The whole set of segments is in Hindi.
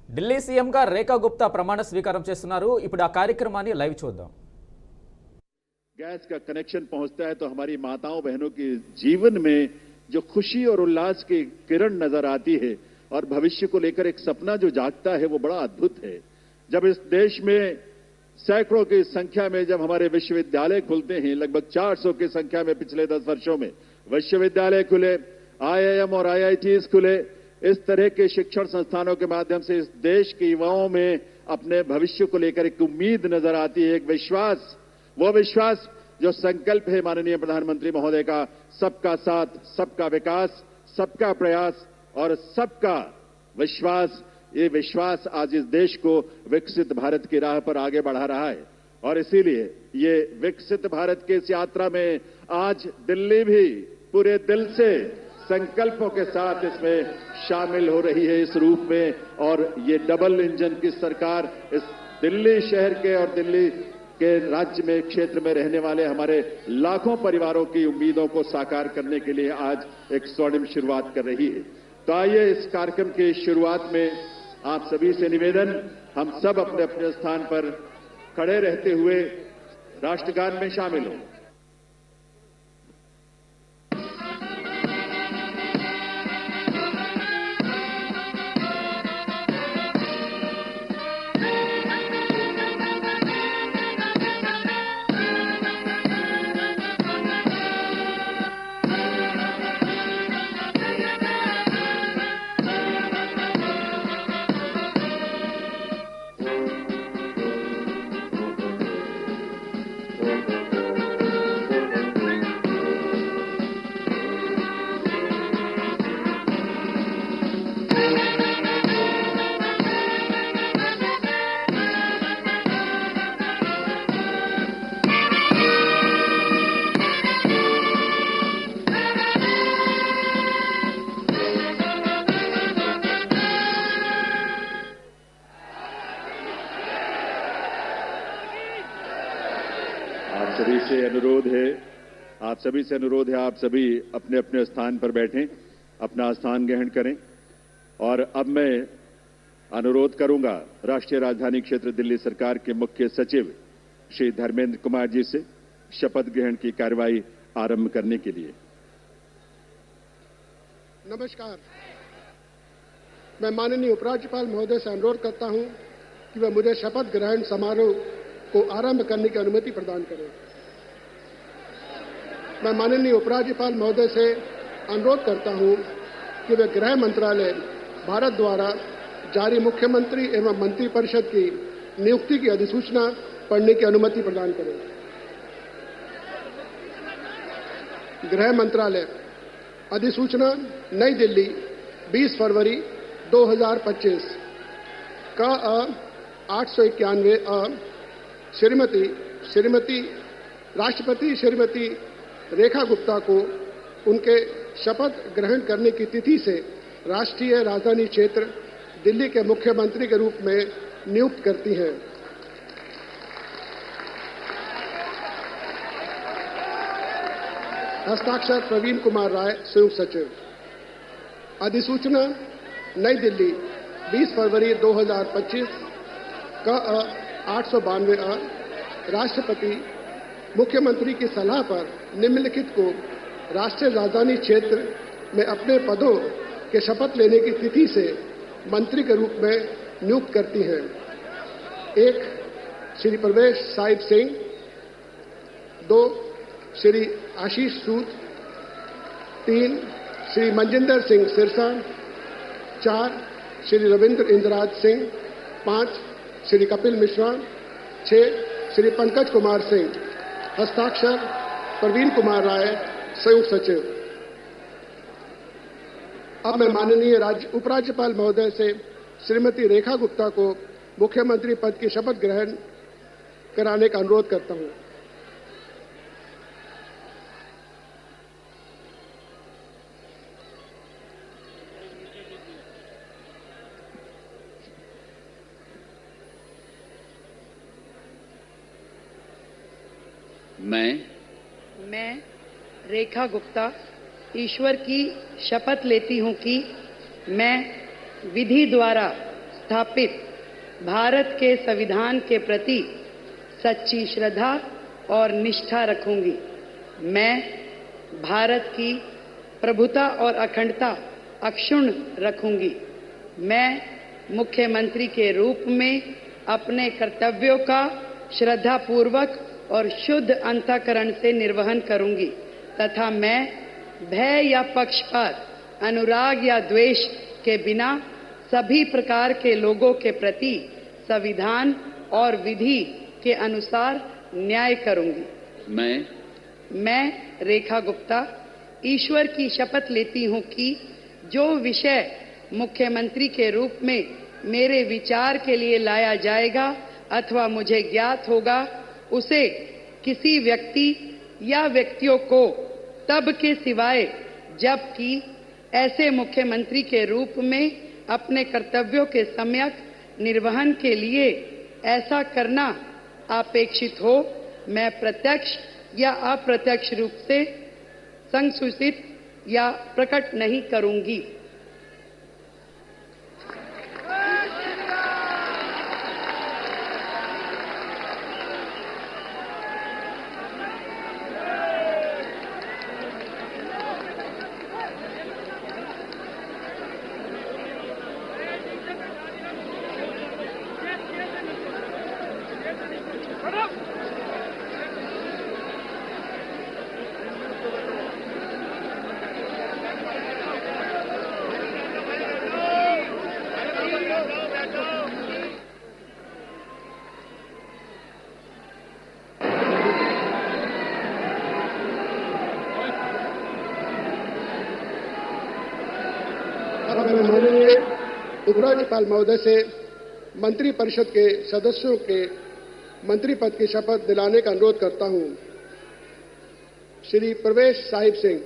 ఢిల్లీ సీఎంగా రేఖా గుప్తా ప్రమాణ స్వీకారం చేస్తున్నారు. ఇప్పుడు ఆ కార్యక్రమాన్ని లైవ్ చూద్దాం. गैस का कनेक्शन पहुंचता है तो हमारी माताओं बहनों के जीवन में जो खुशी और उल्लास की किरण नजर आती है और भविष्य को लेकर एक सपना जो जागता है वो बड़ा अद्भुत है। जब इस देश में सैकड़ों की संख्या में जब हमारे विश्वविद्यालय खुलते हैं, लगभग 400 की संख्या में पिछले 10 वर्षों में विश्वविद्यालय खुले, आईआईएम और आईआईटीज खुले, इस तरह के शिक्षण संस्थानों के माध्यम से इस देश के युवाओं में अपने भविष्य को लेकर एक उम्मीद नजर आती है, एक विश्वास, वो विश्वास जो संकल्प है माननीय प्रधानमंत्री महोदय का, सबका साथ, सबका विकास, सबका प्रयास और सबका विश्वास, ये विश्वास आज इस देश को विकसित भारत की राह पर आगे बढ़ा रहा है। और इसीलिए ये विकसित भारत की इस यात्रा में आज दिल्ली भी पूरे दिल से संकल्पों के साथ इसमें शामिल हो रही है इस रूप में। और ये डबल इंजन की सरकार इस दिल्ली शहर के और दिल्ली के राज्य में क्षेत्र में रहने वाले हमारे लाखों परिवारों की उम्मीदों को साकार करने के लिए आज एक स्वर्णिम शुरुआत कर रही है। तो आइए इस कार्यक्रम की शुरुआत में आप सभी से निवेदन, हम सब अपने अपने स्थान पर खड़े रहते हुए राष्ट्रगान में शामिल हों। आप सभी से अनुरोध है आप सभी अपने अपने स्थान पर बैठें, अपना स्थान ग्रहण करें। और अब मैं अनुरोध करूंगा राष्ट्रीय राजधानी क्षेत्र दिल्ली सरकार के मुख्य सचिव श्री धर्मेंद्र कुमार जी से शपथ ग्रहण की कार्रवाई आरंभ करने के लिए। नमस्कार, मैं माननीय उपराज्यपाल महोदय से अनुरोध करता हूं कि वह मुझे शपथ ग्रहण समारोह को आरंभ करने की अनुमति प्रदान करें। मैं माननीय उपराज्यपाल महोदय से अनुरोध करता हूं कि वे गृह मंत्रालय भारत द्वारा जारी मुख्यमंत्री एवं मंत्रिपरिषद की नियुक्ति की अधिसूचना पढ़ने की अनुमति प्रदान करें। गृह मंत्रालय अधिसूचना नई दिल्ली 20 फरवरी 2025 का 891 श्रीमती राष्ट्रपति श्रीमती रेखा गुप्ता को उनके शपथ ग्रहण करने की तिथि से राष्ट्रीय राजधानी क्षेत्र दिल्ली के मुख्यमंत्री के रूप में नियुक्त करती हैं। हस्ताक्षर प्रवीण कुमार राय, संयुक्त सचिव। अधिसूचना नई दिल्ली 20 फरवरी 2025 का 892 राष्ट्रपति मुख्यमंत्री की सलाह पर निम्नलिखित को राष्ट्रीय राजधानी क्षेत्र में अपने पदों के शपथ लेने की तिथि से मंत्री के रूप में नियुक्त करती हैं। 1 श्री प्रवेश साहिब सिंह, 2 श्री आशीष सूद, 3 श्री मनजिंदर सिंह सिरसा, 4 श्री रविंद्र इंद्राज सिंह, 5 श्री कपिल मिश्रा, 6 श्री पंकज कुमार सिंह। हस्ताक्षर प्रवीण कुमार राय, संयुक्त सचिव। अब मैं माननीय उपराज्यपाल महोदय से श्रीमती रेखा गुप्ता को मुख्यमंत्री पद की शपथ ग्रहण कराने का अनुरोध करता हूं। मैं रेखा गुप्ता ईश्वर की शपथ लेती हूं कि मैं विधि द्वारा स्थापित भारत के संविधान के प्रति सच्ची श्रद्धा और निष्ठा रखूंगी। मैं भारत की प्रभुता और अखंडता अक्षुण्ण रखूंगी। मैं मुख्यमंत्री के रूप में अपने कर्तव्यों का श्रद्धापूर्वक और शुद्ध अंतःकरण से निर्वहन करूंगी तथा मैं भय या पक्षपात, अनुराग या द्वेष के बिना सभी प्रकार के लोगों के प्रति संविधान और विधि के अनुसार न्याय करूंगी। मैं रेखा गुप्ता ईश्वर की शपथ लेती हूं कि जो विषय मुख्यमंत्री के रूप में मेरे विचार के लिए लाया जाएगा अथवा मुझे ज्ञात होगा, उसे किसी व्यक्ति या व्यक्तियों को तब के सिवाय जबकि ऐसे मुख्यमंत्री के रूप में अपने कर्तव्यों के सम्यक निर्वहन के लिए ऐसा करना अपेक्षित हो, मैं प्रत्यक्ष या अप्रत्यक्ष रूप से संसूचित या प्रकट नहीं करूंगी। अब मैं माननीय उपराज्यपाल महोदय से मंत्री परिषद के सदस्यों के मंत्री पद की शपथ दिलाने का अनुरोध करता हूं। श्री प्रवेश साहिब सिंह।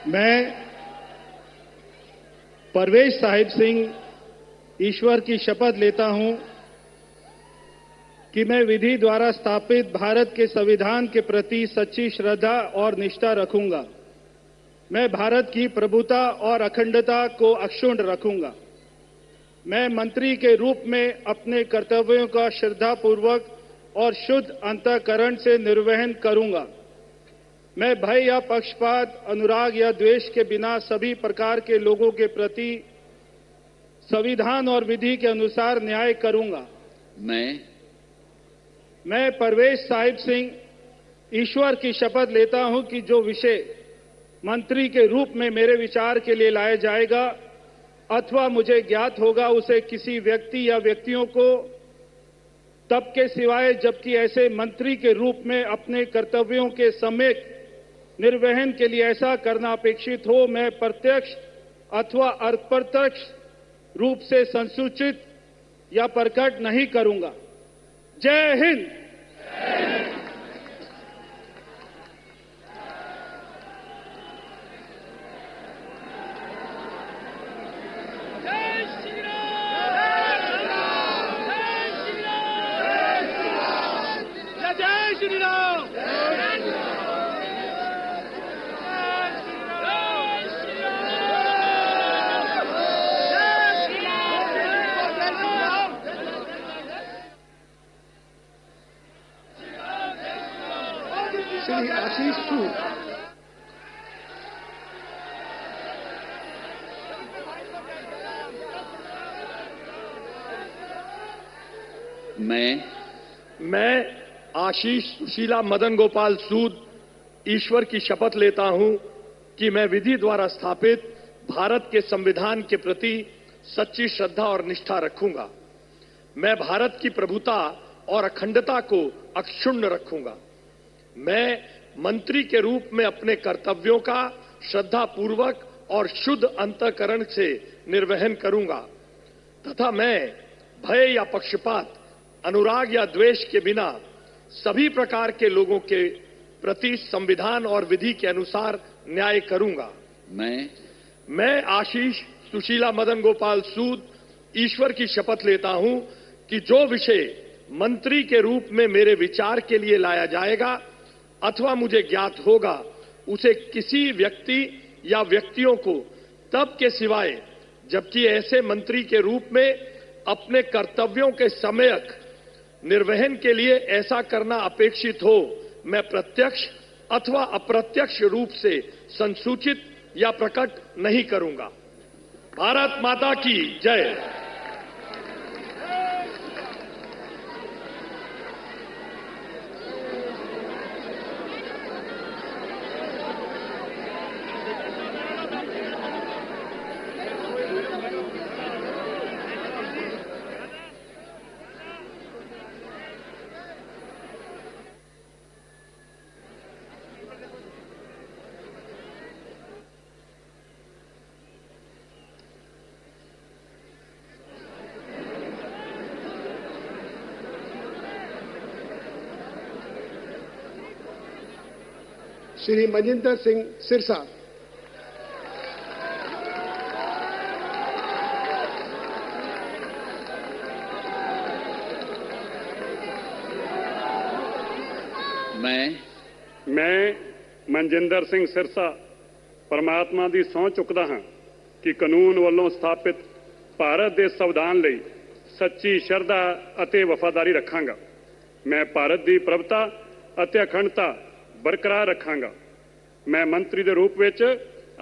मैं परवेश साहिब सिंह ईश्वर की शपथ लेता हूं कि मैं विधि द्वारा स्थापित भारत के संविधान के प्रति सच्ची श्रद्धा और निष्ठा रखूंगा। मैं भारत की प्रभुता और अखंडता को अक्षुण्ण रखूंगा। मैं मंत्री के रूप में अपने कर्तव्यों का श्रद्धापूर्वक और शुद्ध अंतःकरण से निर्वहन करूंगा। मैं भय या पक्षपात, अनुराग या द्वेष के बिना सभी प्रकार के लोगों के प्रति संविधान और विधि के अनुसार न्याय करूंगा। मैं परवेश साहिब सिंह ईश्वर की शपथ लेता हूं कि जो विषय मंत्री के रूप में मेरे विचार के लिए लाया जाएगा अथवा मुझे ज्ञात होगा, उसे किसी व्यक्ति या व्यक्तियों को तब के सिवाय जबकि ऐसे मंत्री के रूप में अपने कर्तव्यों के सम्यक निर्वहन के लिए ऐसा करना अपेक्षित हो, मैं प्रत्यक्ष अथवा अप्रत्यक्ष रूप से संसूचित या प्रकट नहीं करूंगा। जय हिंद। श्री आशीष सूद। मैं आशीष सुशीला मदन गोपाल सूद ईश्वर की शपथ लेता हूं कि मैं विधि द्वारा स्थापित भारत के संविधान के प्रति सच्ची श्रद्धा और निष्ठा रखूंगा। मैं भारत की प्रभुता और अखंडता को अक्षुण्ण रखूंगा। मैं मंत्री के रूप में अपने कर्तव्यों का श्रद्धापूर्वक और शुद्ध अंतःकरण से निर्वहन करूंगा तथा मैं भय या पक्षपात, अनुराग या द्वेष के बिना सभी प्रकार के लोगों के प्रति संविधान और विधि के अनुसार न्याय करूंगा। मैं आशीष सुशीला मदन गोपाल सूद ईश्वर की शपथ लेता हूं कि जो विषय मंत्री के रूप में मेरे विचार के लिए लाया जाएगा अथवा मुझे ज्ञात होगा, उसे किसी व्यक्ति या व्यक्तियों को तब के सिवाय जबकि ऐसे मंत्री के रूप में अपने कर्तव्यों के सम्यक निर्वहन के लिए ऐसा करना अपेक्षित हो, मैं प्रत्यक्ष अथवा अप्रत्यक्ष रूप से संसूचित या प्रकट नहीं करूंगा। भारत माता की जय। श्री मनजिंदर सिंह सिरसा। मैं मनजिंदर सिंह सिरसा परमात्मा ਦੀ ਸਹੁੰ ਚੁੱਕਦਾ ਹਾਂ ਕਿ ਕਾਨੂੰਨ ਵੱਲੋਂ ਸਥਾਪਿਤ ਭਾਰਤ ਦੇ ਸੰਵਿਧਾਨ ਲਈ ਸੱਚੀ ਸ਼ਰਧਾ ਅਤੇ ਵਫਾਦਾਰੀ ਰੱਖਾਂਗਾ। ਮੈਂ ਭਾਰਤ ਦੀ ਪ੍ਰਭੁਤਾ ਅਤੇ ਅਖੰਡਤਾ ਬਰਕਰਾਰ ਰੱਖਾਂਗਾ। ਮੈਂ ਮੰਤਰੀ ਦੇ ਰੂਪ ਵਿੱਚ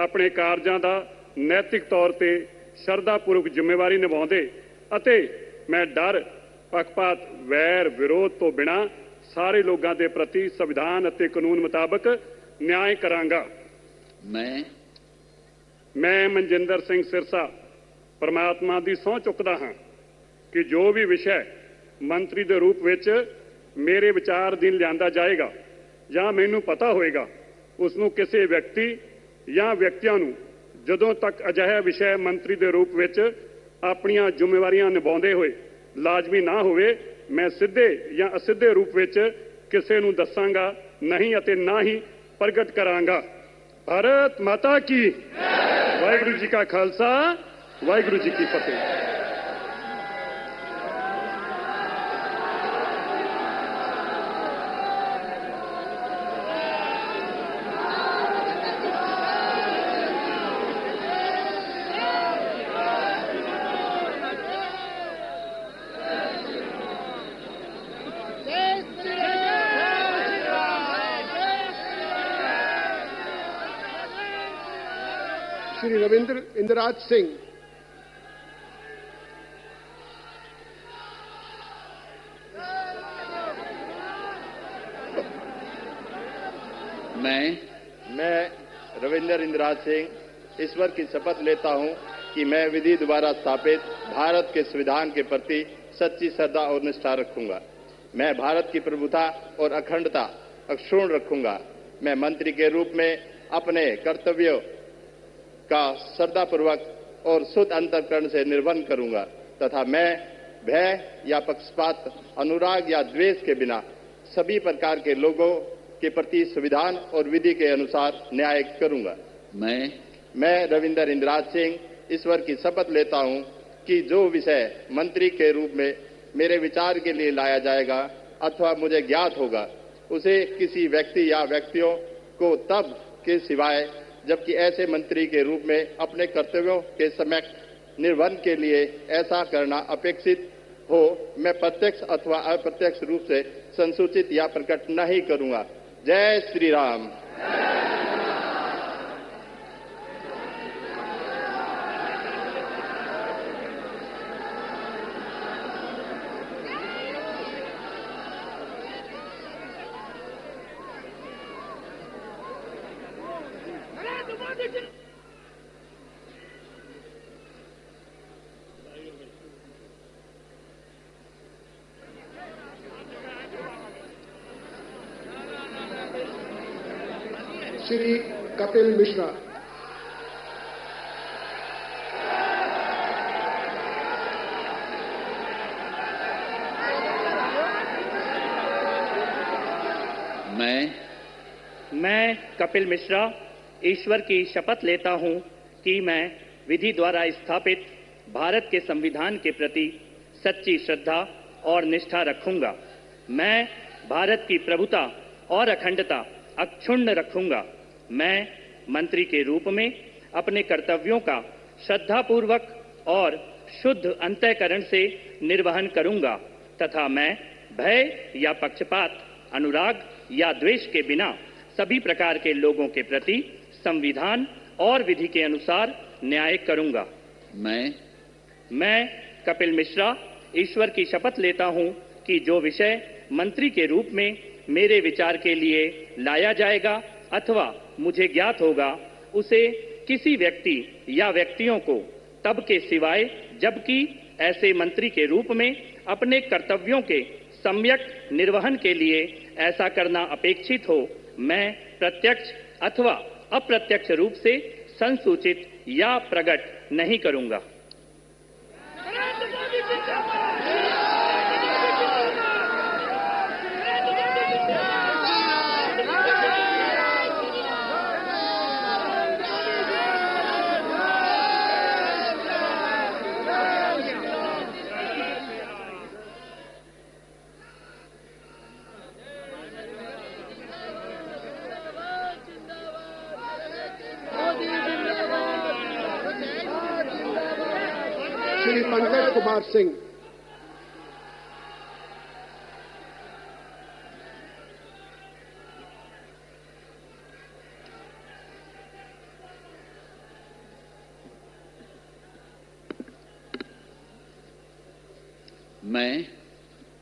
ਆਪਣੇ ਕਾਰਜਾਂ ਦਾ ਨੈਤਿਕ ਤੌਰ ਤੇ ਸ਼ਰਧਾਪੂਰਵਕ ਜ਼ਿੰਮੇਵਾਰੀ ਨਿਭਾਉਂਦੇ ਅਤੇ ਮੈਂ ਡਰ, ਪੱਖਪਾਤ, ਵੈਰ ਵਿਰੋਧ ਤੋਂ ਬਿਨਾਂ ਸਾਰੇ ਲੋਕਾਂ ਦੇ ਪ੍ਰਤੀ ਸੰਵਿਧਾਨ ਅਤੇ ਕਾਨੂੰਨ ਮੁਤਾਬਕ ਨਿਆਂ ਕਰਾਂਗਾ। ਮੈਂ ਮਨਜਿੰਦਰ ਸਿੰਘ ਸਿਰਸਾ ਪਰਮਾਤਮਾ ਦੀ ਸਹੁੰ ਚੁੱਕਦਾ ਹਾਂ ਕਿ ਜੋ ਵੀ ਵਿਸ਼ਾ ਮੰਤਰੀ ਦੇ ਰੂਪ ਵਿੱਚ ਮੇਰੇ ਵਿਚਾਰ ਅਧੀਨ ਲਿਆਂਦਾ ਜਾਏਗਾ ਜਾਂ ਮੈਨੂੰ ਪਤਾ ਹੋਏਗਾ, ਉਸ ਨੂੰ ਕਿਸੇ ਵਿਅਕਤੀ ਜਾਂ ਵਿਅਕਤੀਆਂ ਨੂੰ ਜਦੋਂ ਤੱਕ ਅਜਿਹਾ ਵਿਸ਼ਾ ਮੰਤਰੀ ਦੇ ਰੂਪ ਵਿੱਚ ਆਪਣੀਆਂ ਜ਼ਿੰਮੇਵਾਰੀਆਂ ਨਿਭਾਉਂਦੇ ਹੋਏ ਲਾਜ਼ਮੀ ਨਾ ਹੋਵੇ, ਮੈਂ ਸਿੱਧੇ ਜਾਂ ਅਸਿੱਧੇ ਰੂਪ ਵਿੱਚ ਕਿਸੇ ਨੂੰ ਦੱਸਾਂਗਾ ਨਹੀਂ ਅਤੇ ਨਾ ਹੀ ਪ੍ਰਗਟ ਕਰਾਂਗਾ। ਭਾਰਤ ਮਾਤਾ ਕੀ ਵਾਹਿਗੁਰੂ ਜੀ ਕਾ ਖਾਲਸਾ, ਵਾਹਿਗੁਰੂ ਜੀ ਕੀ ਫਤਿਹ। श्री रविंद्र इंद्राज सिंह। मैं रविंद्र इंद्राज सिंह ईश्वर की शपथ लेता हूं कि मैं विधि द्वारा स्थापित भारत के संविधान के प्रति सच्ची श्रद्धा और निष्ठा रखूंगा। मैं भारत की प्रभुता और अखंडता अक्षुण्ण रखूंगा। मैं मंत्री के रूप में अपने कर्तव्यों का श्रद्धापूर्वक और शुद्ध अंतःकरण से निर्वहन करूंगा तथा मैं भय या पक्षपात, अनुराग या द्वेष के बिना सभी प्रकार के लोगों के प्रति संविधान और विधि के अनुसार न्याय करूंगा। मैं रविंद्र इंद्राज सिंह ईश्वर की शपथ लेता हूं कि जो विषय मंत्री के रूप में मेरे विचार के लिए लाया जाएगा अथवा मुझे ज्ञात होगा, उसे किसी व्यक्ति या व्यक्तियों को तब के सिवाय जबकि ऐसे मंत्री के रूप में अपने कर्तव्यों के सम्यक निर्वहन के लिए ऐसा करना अपेक्षित हो, मैं प्रत्यक्ष अथवा अप्रत्यक्ष रूप से संसूचित या प्रकट नहीं करूंगा। जय श्री राम। श्री कपिल मिश्रा। मैं कपिल मिश्रा ईश्वर की शपथ लेता हूं कि मैं विधि द्वारा स्थापित भारत के संविधान के प्रति सच्ची श्रद्धा और निष्ठा रखूंगा। मैं भारत की प्रभुता और अखंडता अक्षुण्ण रखूंगा। मैं मंत्री के रूप में अपने कर्तव्यों का श्रद्धापूर्वक और शुद्ध अंतःकरण से निर्वहन करूंगा तथा मैं भय या पक्षपात, अनुराग या द्वेष के बिना सभी प्रकार के लोगों के प्रति संविधान और विधि के अनुसार न्याय करूंगा। मैं कपिल मिश्रा ईश्वर की शपथ लेता हूं कि जो विषय मंत्री के रूप में मेरे विचार के लिए लाया जाएगा अथवा मुझे ज्ञात होगा, उसे किसी व्यक्ति या व्यक्तियों को तब के सिवाय जबकि ऐसे मंत्री के रूप में अपने कर्तव्यों के सम्यक निर्वहन के लिए ऐसा करना अपेक्षित हो, मैं प्रत्यक्ष अथवा अप्रत्यक्ष रूप से संसूचित या प्रकट नहीं करूंगा। श्री पंकज कुमार सिंह।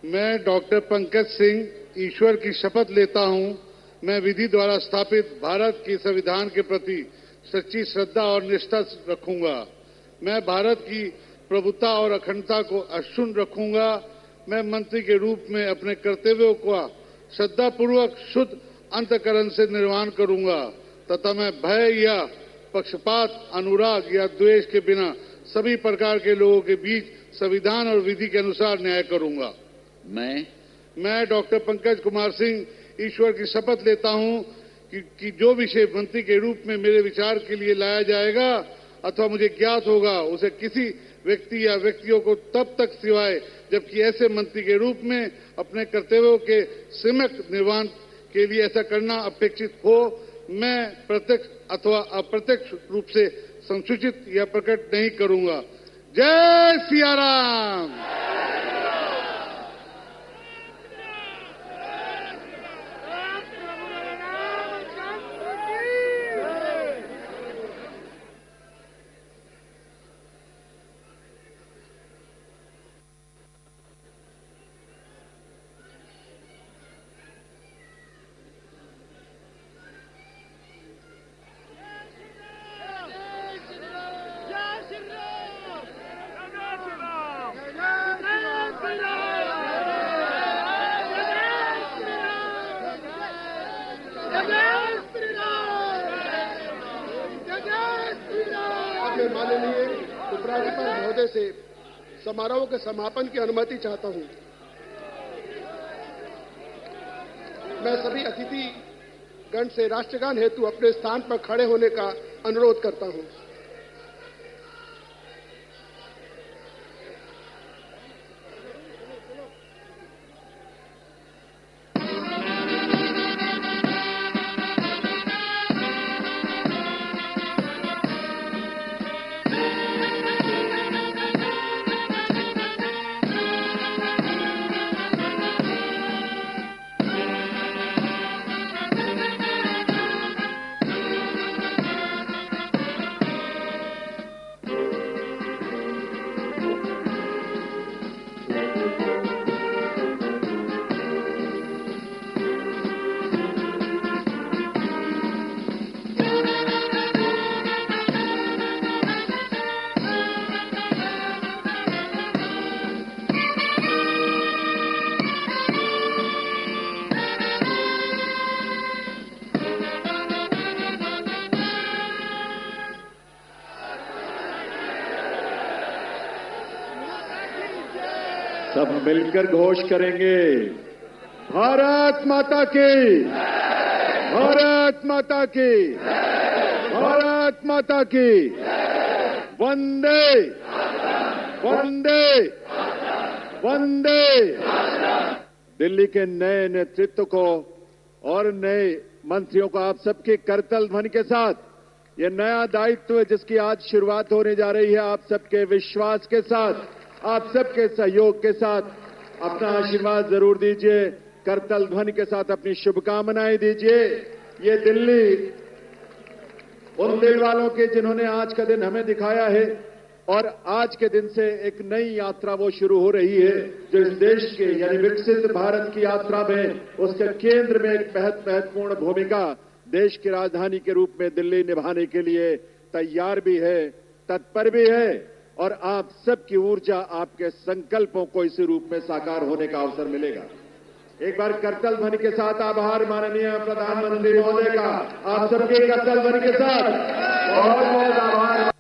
मैं डॉक्टर पंकज सिंह ईश्वर की शपथ लेता हूं, मैं विधि द्वारा स्थापित भारत के संविधान के प्रति सच्ची श्रद्धा और निष्ठा रखूंगा। मैं भारत की प्रभुता और अखंडता को अक्षुण्ण रखूंगा। मैं मंत्री के रूप में अपने कर्तव्यों का श्रद्धापूर्वक शुद्ध अंतःकरण से निर्वहन करूंगा तथा मैं भय या पक्षपात, अनुराग या द्वेष के बिना सभी प्रकार के लोगों के बीच संविधान और विधि के अनुसार न्याय करूंगा। मैं डॉक्टर पंकज कुमार सिंह ईश्वर की शपथ लेता हूं कि जो विषय मंत्री के रूप में मेरे विचार के लिए लाया जाएगा अथवा मुझे ज्ञात होगा, उसे किसी व्यक्ति या व्यक्तियों को तब तक सिवाय जबकि ऐसे मंत्री के रूप में अपने कर्तव्यों के सम्यक निर्वहन के लिए ऐसा करना अपेक्षित हो, मैं प्रत्यक्ष अथवा अप्रत्यक्ष रूप से संसूचित या प्रकट नहीं करूंगा। जय सिया राम। मैं माननीय उपराज्यपाल महोदय से समारोह के समापन की अनुमति चाहता हूं। मैं सभी अतिथि गण से राष्ट्रगान हेतु अपने स्थान पर खड़े होने का अनुरोध करता हूं। सब मिलकर घोष करेंगे, भारत माता की, भारत माता की, भारत माता की, वंदे वंदे वंदे। दिल्ली के नए नेतृत्व को और नए मंत्रियों को आप सबके करतल ध्वनि के साथ ये नया दायित्व जिसकी आज शुरुआत होने जा रही है, आप सबके विश्वास के साथ, आप सबके सहयोग के साथ अपना आशीर्वाद जरूर दीजिए। करतल ध्वनि के साथ अपनी शुभकामनाएं दीजिए। ये दिल्ली उन दिल वालों के जिन्होंने आज का दिन हमें दिखाया है और आज के दिन से एक नई यात्रा वो शुरू हो रही है जो इस देश के यानी विकसित भारत की यात्रा में उसके केंद्र में एक महत्वपूर्ण भूमिका देश की राजधानी के रूप में दिल्ली निभाने के लिए तैयार भी है, तत्पर भी है और आप सबकी ऊर्जा, आपके संकल्पों को इसी रूप में साकार होने का अवसर मिलेगा। एक बार करतल ध्वनि के साथ आभार माननीय प्रधानमंत्री महोदय का, आप सबके करतल ध्वनि के साथ बहुत बहुत आभार।